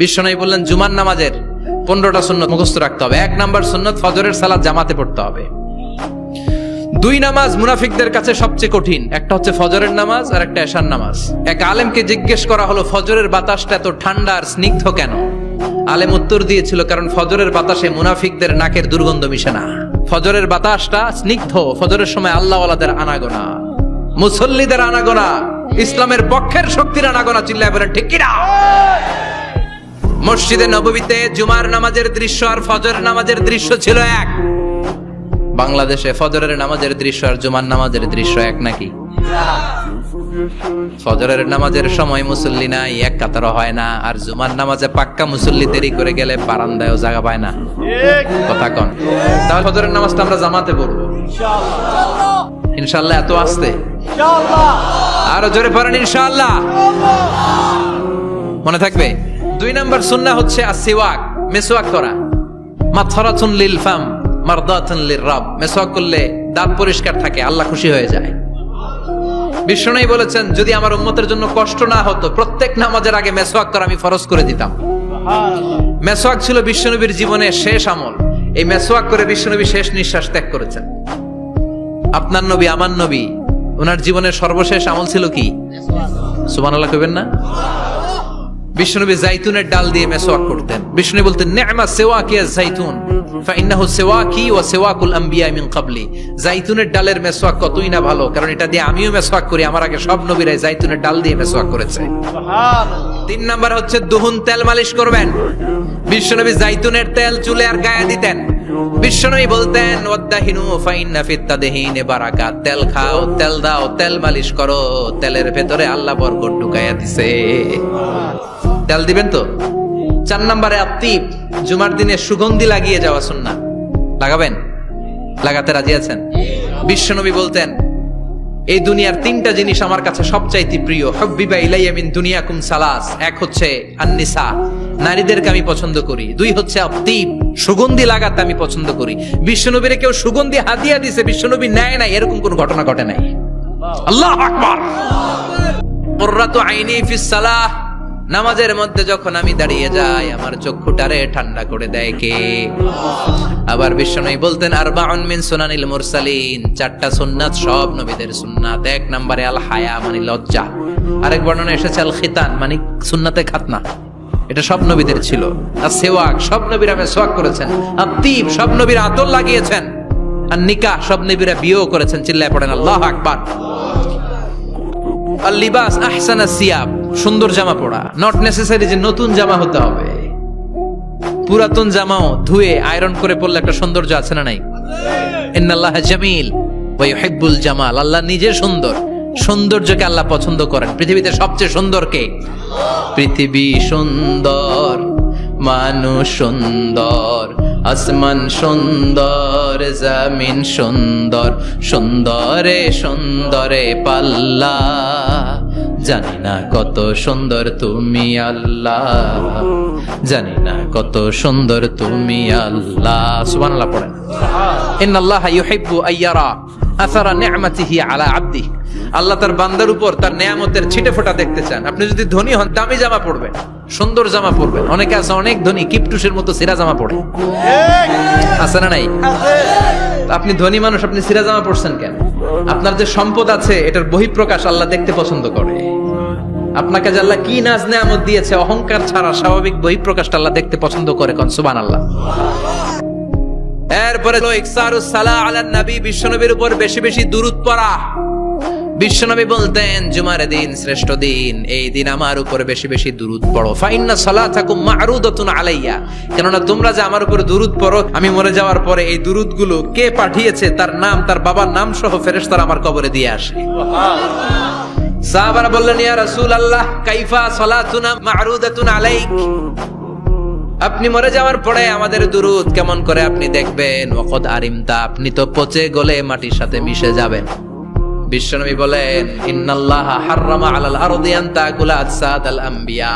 বিশ্বনবী বললেন জুমার নামাজের 15টা সুন্নত মুখস্থ রাখতে হবে। 1 নাম্বার সুন্নত ফজরের সালাত জামাতে পড়তে হবে। 2 নামাজ মুনাফিকদের কাছে সবচেয়ে কঠিন, একটা হচ্ছে ফজরের নামাজ আর একটা এশার নামাজ। এক আলেমকে জিজ্ঞেস করা হলো ফজরের বাতাসটা এত ঠান্ডা আর স্নিগ্ধ কেন? আলেম উত্তর দিয়েছিল কারণ ফজরের বাতাসে মুনাফিকদের নাকের দুর্গন্ধ মিশে না। ফজরের বাতাসটা স্নিগ্ধ, ফজরের সময় আল্লাহওয়ালাদের আনাগোনা, মুসল্লিদের আনাগোনা, ইসলামের পক্ষের শক্তির আনাগোনা। চিল্লায় বলেন ঠিক কিনা? মসজিদে নববীতে জুমার নামাজের দৃশ্য আর ফজরের নামাজের দৃশ্য ছিল এক। বাংলাদেশে ফজরের নামাজের দৃশ্য আর জুমার নামাজের দৃশ্য এক নাকি? ফজরের নামাজের সময় মুসল্লি নাই, এক কাতারও হয় না, আর জুমার নামাজে পাক্কা মুসল্লি দেরি করে গেলে বারান্দায়ও জায়গা পায় না। কথা কন। তাহলে ফজরের নামাজটা আমরা জামাতে পড়বো ইনশাআল্লাহ। এত আসতে আরো জোরে পড়েন ইনশাআল্লাহ। মনে থাকবে। 2 নাম্বার সুন্নাহ হচ্ছে আসওয়াক, মেসওয়াক করা। মাথরাতুন লিল ফাম মারদাতুন লির রাব। মেসওয়াক করলে দাঁত পরিষ্কার থাকে, আল্লাহ খুশি হয়ে যায়। বিশ্বনবী বলেছেন যদি আমার উম্মতের জন্য কষ্ট না হতো প্রত্যেক নামাজের আগে মেসওয়াক করা আমি ফরজ করে দিতাম। মেসওয়াক ছিল বিশ্বনবীর জীবনের শেষ আমল। এই মেসওয়াক করে বিশ্বনবী শেষ নিঃশ্বাস ত্যাগ করেছেন। আপনার নবী আমার নবী ওনার জীবনের সর্বশেষ আমল ছিল কি? সুবহানাল্লাহ কইবেন না? বিশ্বনবী জাইতুনের ডাল দিয়ে মেসওয়াক করতেন। বিশ্বনবী বলতেন নি'মা সিওয়াকিয়া জাইতুন ফাইন্নাহু সিওয়াকি ওয়া সিওয়াকুল আমবিয়া মিন ক্বাবলি। জাইতুনের ডালের মেসওয়াক কতই না ভালো, কারণ এটা দিয়ে আমিও মেসওয়াক করি, আমার আগে সব নবীরাই জাইতুনের ডাল দিয়ে মেসওয়াক করেছে। সুবহানাল্লাহ। 3 নাম্বার হচ্ছে দুহুন, তেল মালিশ করবেন। বিশ্বনবী জাইতুনের তেল চুলে আর গায়ে দিতেন। বিশ্বনবী বলতেন ওয়াদাহিনু ফাইন্না ফিত তাদহিনে বারাকাত। তেল খাও, তেল দাও, তেল মালিশ করো, তেলের ভেতরে আল্লাহ বরকত ঢুকাইয়া দিছে। তেল দিবেন তো। 4 নম্বরে আত্তিব, জুমার দিনে সুগন্ধি লাগিয়ে যাওয়া সুন্নাহ। লাগাবেন? লাগাতে রাজি আছেন? বিশ্বনবী বলতেন এই দুনিয়ার 3টা জিনিস আমার কাছে সবচাইতে প্রিয়। হুব্বিবা ইলাইয়া মিন দুনিয়াকুম সালাস। 1 হচ্ছে আন-নিসা, নারীদেরকে আমি পছন্দ করি। 2 হচ্ছে আত্তিব, সুগন্ধি লাগাতে আমি পছন্দ করি। বিশ্বনবীরে কেউ সুগন্ধি হাদিয়া দিয়েছে, বিশ্বনবী নেয় না, এরকম কোন ঘটনা ঘটে নাই। আল্লাহু আকবার। কুররাতু আইনি ফিস সালাহ। নামাজের মধ্যে যখন আমি দাঁড়িয়ে যাই আমার চক্ষুটারে ঠান্ডা করে দেয় কে? আবার বিশ্বনবী বলতেন আরবাউন মিন সুনানিল মুরসালিন। 4টা সুন্নাত সব নবীদের সুন্নাত। 1 নম্বরে আল হায়া মানে লজ্জা। আরেক বর্ণনা এসেছে আল খিতান মানে সুন্নাতে খাতনা, এটা সব নবীদের ছিল। আর সেওয়াক, সব নবীরা মেসওয়াক করেছেন। আত্তিব, সব নবীরা আতর লাগিয়েছেন। আর নিকাহ, সব নবীরা বিয়েও করেছেন। চিল্লায় পড়েন আল্লাহু আকবার। আল লিবাস আহসানা সিয়াব, সুন্দর জামা পরা। নট নেসেসারি যে নতুন জামা হতে হবে, পুরাতন জামাও ধুয়ে আয়রন করে পরলে একটা সৌন্দর্য আছে না নাই? ইন্নাল্লাহা জামিল ওয়া ইউহিব্বুল জামাল। আল্লাহ নিজে সুন্দর, সৌন্দর্যকে আল্লাহ পছন্দ করেন। পৃথিবীতে সবচেয়ে সুন্দর কে? পৃথিবী সুন্দর, মানুষ সুন্দর, আসমান সুন্দর, জমিন সুন্দর, সুন্দরে সুন্দরে পাল্লা। জানি না কত সুন্দর তুমি আল্লাহ, জানি না কত সুন্দর তুমি আল্লাহ। সুবহানাল্লাহ পড়েন। ইন্নাল্লাহা ইউহিব্বু আইয়ারা আসারা নি'মাতিহি আলা আবদিহি। আল্লাহ তার বান্দার উপর তার নেয়ামতের ছিটেফোঁটা দেখতে চান। আপনি যদি ধনী হন দামি জামা পরবেন, সুন্দর জামা পরবেন। অনেকে আছে অনেক ধনী কিপটুসের মতো সিরা জামা পরে, আছে না নাই? আপনি ধনী মানুষ, আপনি সিরা জামা পরছেন কেন? আপনার যে সম্পদ আছে এটার বহিঃপ্রকাশ আল্লাহ দেখতে পছন্দ করে। আপনাকে যে আল্লাহ কি নাজ নেয়ামত দিয়েছে, অহংকার ছাড়া স্বাভাবিক বহিঃপ্রকাশটা আল্লাহ দেখতে পছন্দ করে। কোন সুবহানাল্লাহ। এরপরে ইকসারুস সালাহ আলান নবী, বিশ্বনবীর উপর বেশি বেশি দুরূদ পড়া। বিশ্বনবী বলতেন জুমার দিন শ্রেষ্ঠ দিন, এই দিন আমার উপর বেশি বেশি দুরূদ পড়ো। ফাইন্না সালাতাকুম মা'রুদাতুন আলাইয়া। কেননা তোমরা যে আমার উপর দুরূদ পড়ো, আমি মরে যাওয়ার পরে এই দুরূদগুলো কে পাঠিয়েছে তার নাম, তার বাবার নাম সহ ফেরেশতারা আমার কবরে দিয়ে আসে। সুবহানাল্লাহ। সাহাবারা বললেন ইয়া রাসূলুল্লাহ কাইফা সালাতুনা মা'রুদাতুন আলাইক। আপনি মরে যাওয়ার পরে আমাদের দুরূদ কেমন করে আপনি দেখবেন? ওয়াকাদ আরিমতা, আপনি তো পচে গলে মাটির সাথে মিশে যাবেন। বিশ্বনবী বলেন ইন্নাল্লাহা হাররামা আলাল আরদি আন তাকুলা আজসাদাল আমবিয়া।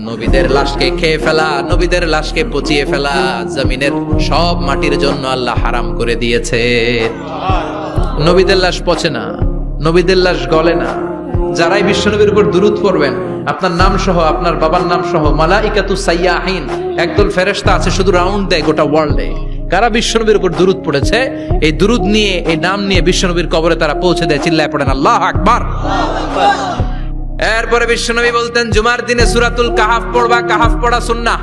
নবীদের লাশকে খেয়ে ফেলা, নবীদের লাশকে পচিয়ে ফেলা জমিনের সব মাটির জন্য আল্লাহ হারাম করে দিয়েছে। নবীদের লাশ পচে না, নবীদের লাশ গলে না। যারাই বিশ্বনবীর উপর দুরূদ পড়বেন আপনার নাম সহ, আপনার বাবার নাম সহ মালাইকাতু সাইয়াহিন, একদল ফেরেশতা আছে শুধু রাউন্ড দেয় গোটা ওয়ার্ল্ডে। কারা বিশ্বনবীর উপর দুরূদ পড়েছে, এই দুরূদ নিয়ে, এই নাম নিয়ে বিশ্বনবীর কবরে তারা পৌঁছে দেয়। চিল্লায় পড়েন আল্লাহু আকবার। এরপরে বিশ্বনবী বলতেন জুমার দিনে সূরাতুল কাহাফ পড়বা, কাহাফ পড়া সুন্নাহ।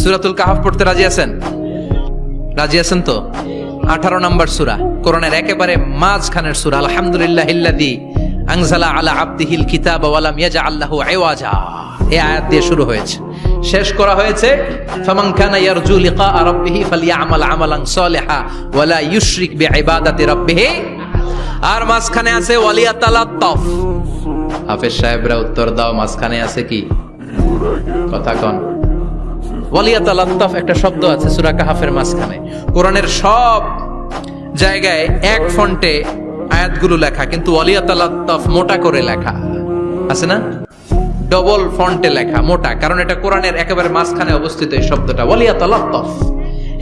সূরাতুল কাহাফ পড়তে রাজি আছেন? রাজি আছেন তো? 18 নম্বর সূরা, কোরআনের একেবারে মাঝখানের সূরা। আলহামদুলিল্লাহিল্লাযী আনজালা আলা আবদিহিল কিতাবা ওয়া লাম ইয়াজআল লাহু ইওয়াজা, এই আয়াত দিয়ে শুরু হয়েছে, শেষ করা হয়েছে ফামান কানা ইয়ারজু লিকা রাব্বিহি ফালইআমাল আমালান সালিহা ওয়া লা ইউশরিক বিইবাদাতি রাব্বিহি। আর মাঝখানে আছে ওয়ালিয়াতালাত্তাফ। হাফেজ সাহেবরা উত্তর দাও, মাঝখানে আছে কি? কথা কন। ওয়ালিয়াতালাত্তাফ একটা শব্দ আছে সূরা কাহাফের মাঝখানে। কোরআনের সব জায়গায় এক ফন্টে আয়াতগুলো লেখা, কিন্তু ওয়ালিয়াতালাত্তাফ মোটা করে লেখা আছে না? ডবল ফন্টে লেখা, মোটা, কারণ এটা কোরআনের একেবারে মাঝখানে অবস্থিত এই শব্দটা ওয়ালিয়াতালাত্তাফ।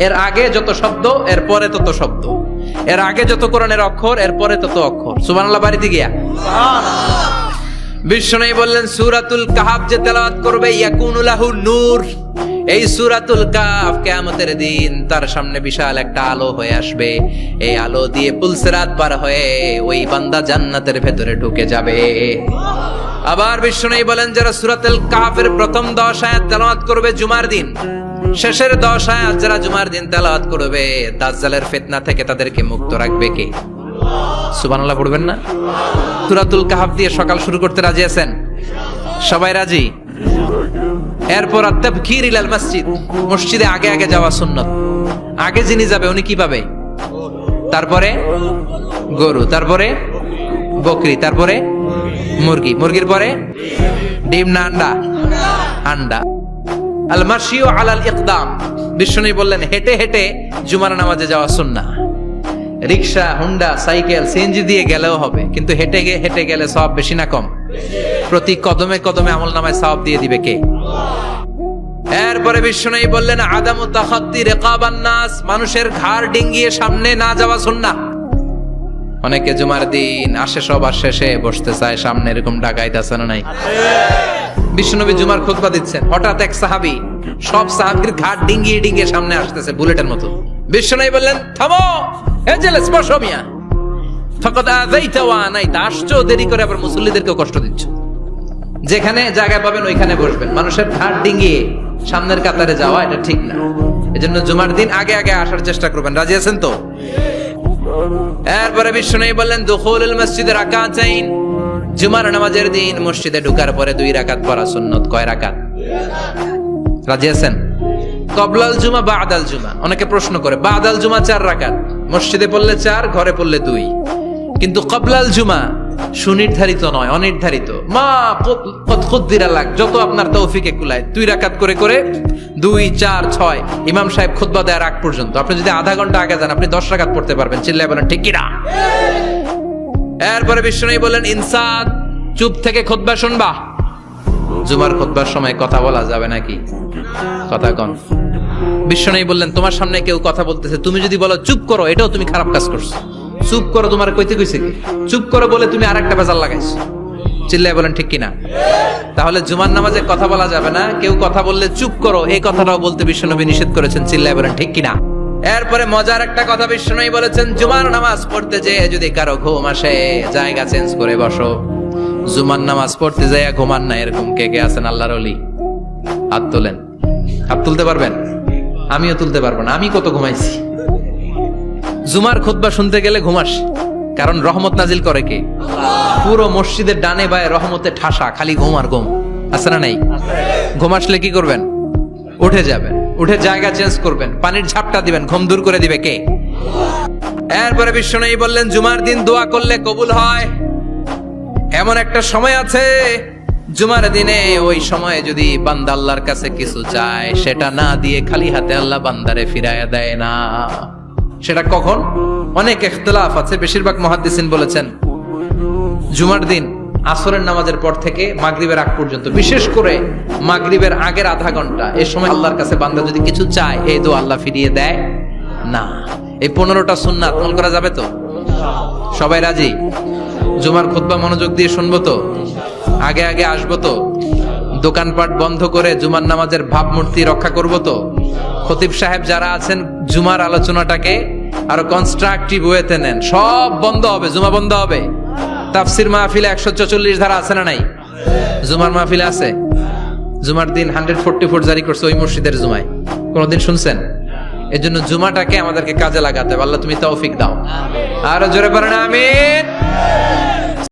এর আগে যত শব্দ, এর পরে তত শব্দ, এর আগে যত কোরআনের অক্ষর, এর পরে তত অক্ষর। সুবহানাল্লাহ বাড়িতে গিয়া বিশ্বনবী বললেন সূরাতুল কাহাফ যে তেলাওয়াত করবে ইয়াকুনু লাহু নূর, এই সূরাতুল কাহাফ কিয়ামতের দিন তার সামনে বিশাল একটা আলো হয়ে আসবে। এই আলো দিয়ে পুলসিরাত পার হয়ে ওই বান্দা জান্নাতের ভেতরে ঢুকে যাবে। আবার বিশ্বনবী বলেন যারা সূরাতুল কাহাফের প্রথম 10 আয়াত তেলাওয়াত করবে জুমার দিন, শেষের 10 আয়াত যারা জুমার দিন তেলাওয়াত করবে, দাজ্জালের ফিতনা থেকে তাদেরকে মুক্ত রাখবে কে? সুবহানাল্লাহ পড়বেন না? সূরাতুল কাহাফ দিয়ে সকাল শুরু করতে রাজি আছেন? সবাই রাজি? এরপর আত-তাবকির ইলাল মসজিদ, মসজিদে আগে আগে যাওয়া সুন্নাত। আগে যিনি যাবে উনি কি পাবে? তারপরে গরু, তারপরে বকরি, তারপরে মুরগি, মুরগির পরে ডিম না আন্ডা? আন্ডা। আল মাশিউ আলাল ইকদাম, বিশ্বনবী বললেন হেঁটে হেঁটে জুমার নামাজে যাওয়া সুন্নাহ। রিকশা, হুন্ডা, সাইকেল, সিএনজি দিয়ে গেলেও হবে, কিন্তু হেঁটে হেঁটে গেলে সওয়াব বেশি না কম? প্রতি কদমে কদমে আমলনামায় সওয়াব দিয়ে দিবে কে? এরপরে বিশ্বনবী বললেন আদামু তাখাত্তি রিকাবান নাস, মানুষের ঘাড় ডিঙ্গিয়ে সামনে না যাওয়া সুন্নাহ। অনেকে জুমার দিন আসে সবার শেষে বসতে চায় সামনে, এরকম ডাকাইত আছে না নাই? বিশ্বনবী জুমার খুতবা দিচ্ছেন, হঠাৎ এক সাহাবী সব সাহাবীর ঘাড় ডিঙ্গিয়ে ডিঙ্গিয়ে সামনে আসতেছে বুলেটের মতো। বিশ্বনবী বললেন থামো, এজেলে স্পর্শ মিয়া, ফাকাদ আযাইতা ওয়া আনাইতা, আসছো দেরি করে আবার মুসল্লিদেরকে কষ্ট দিচ্ছ। যেখানে জায়গা পাবেন ওইখানে বসবেন, মানুষের ঘাড় ডিঙ্গিয়ে সামনের কাতারে যাওয়া এটা ঠিক না। এজন্য জুমার দিন আগে আগে আসার চেষ্টা করবেন। রাজি আছেন তো? এরপরে বিশ্বনবী বললেন দুখুলুল মসজিদে রাকাতাইন, জুমার নামাজের দিন মসজিদে ঢোকার পরে 2 রাকাত পড়া সুন্নাত। কয় রাকাত? রাজি আছেন? কবলাল জুমা বাদাল জুমা। অনেকে প্রশ্ন করে বাদাল জুমা 4 রাকাত, মসজিদে পড়লে 4, ঘরে পড়লে 2, কিন্তু কবলাল জুমা সুনির্ধারিত নয়, অনির্ধারিত। মা কত খুদ্দিরা লাগ, যত আপনার তৌফিকে কুলায় 2 রাকাত করে করে 2, 4, 6 ইমাম সাহেব খুতবা দেওয়ার আগ পর্যন্ত। আপনি যদি আধা ঘন্টা আগে যান আপনি 10 রাকাত পড়তে পারবেন। চিল্লায় বলেন ঠিক কি না? এরপরে বিশ্বনবী বললেন ইনসাত, চুপ থেকে খুতবা শুনবা। জুমার খুতবার সময় কথা বলা যাবে নাকি? কথা কন। বিশ্বনবী বললেন তোমার সামনে কেউ কথা বলতেছে, তুমি যদি বলো চুপ করো, এটাও তুমি খারাপ কাজ করছো। চুপ করো তোমার কইতে কইছে কি? চুপ করো বলে তুমি আরেকটা বেজাল লাগাইছো। চিল্লায় বলেন ঠিক কিনা? তাহলে জুমার নামাজে কথা বলা যাবে না, কেউ কথা বললে চুপ করো এই কথাটাও বলতে বিশ্বনবী নিষেধ করেছেন। চিল্লায় বলেন ঠিক কিনা? এরপরে মজার একটা কথা বিশ্বনবী বলেছেন, জুমার নামাজ পড়তে যেয়ে যদি কারো ঘুম আসে জায়গা চেঞ্জ করে বসো। জুমার নামাজ পড়তে যেয়ে ঘুমান না, এরকম কে কে আছেন আল্লাহর ওলি? হাত তোলেন। হাত তুলতে পারবেন? আমিও তুলতে পারবো না, আমি কত ঘুমাইছি। জুমার খুতবা শুনতে গেলে ঘুমাস, কারণ রহমত নাজিল করে কে? পুরো মসজিদের ডানে বায়ে রহমতে ঠাসা, খালি ঘুম আর ঘুম। আছে না নাই? ঘুম আসলে কি করবেন? উঠে যাবেন, উঠে জায়গা চেঞ্জ করবেন, পানির ঝাপটা দিবেন, ঘুম দূর করে দিবে কে? এরপরে বিশ্বনবী বললেন জুমার দিন দোয়া করলে কবুল হয়। এমন একটা সময় আছে জুমার দিনে, ওই সময়ে যদি বান্দা আল্লাহর কাছে কিছু চায়, সেটা না দিয়ে খালি হাতে আল্লাহ বান্দারে ফিরাইয়া দেয় না। সেটা কখন? অনেক ইখতিলাফ আছে, বেশিরভাগ মুহাদ্দিসিন বলেছেন জুমার দিন আসরের নামাজের পর থেকে মাগরিবের আগ পর্যন্ত, বিশেষ করে মাগরিবের আগের আধা ঘন্টা, এই সময় আল্লাহর কাছে বান্দা যদি কিছু চায় এই দোয়া আল্লাহ ফিরিয়ে দেয় না। এই 15টা সুন্নাত আমল করা যাবে তো? সবাই রাজি? জুমার খুতবা মনোযোগ দিয়ে শুনবো তো? আগে আগে আসবো তো? দোকানপাট বন্ধ করে জুমার নামাজের ভাবমূর্তি রক্ষা করব তো? খতিব সাহেব যারা আছেন জুমার আলোচনাটাকে আরো কনস্ট্রাকটিভ ওয়েতে নেন। সব বন্ধ হবে, জুমা বন্ধ হবে। তাফসির মাহফিলে 144 ধারা আছে না নাই? জুমার মাহফিলে আছে। জুমার দিন 144 জারি করছে ওই মসজিদের জুমায়, কোনদিন শুনছেন? এই জন্য জুমাটাকে আমাদেরকে কাজে লাগাতে হবে। আল্লাহ তুমি তৌফিক দাও। আরো জোরে পড়েন আমিন।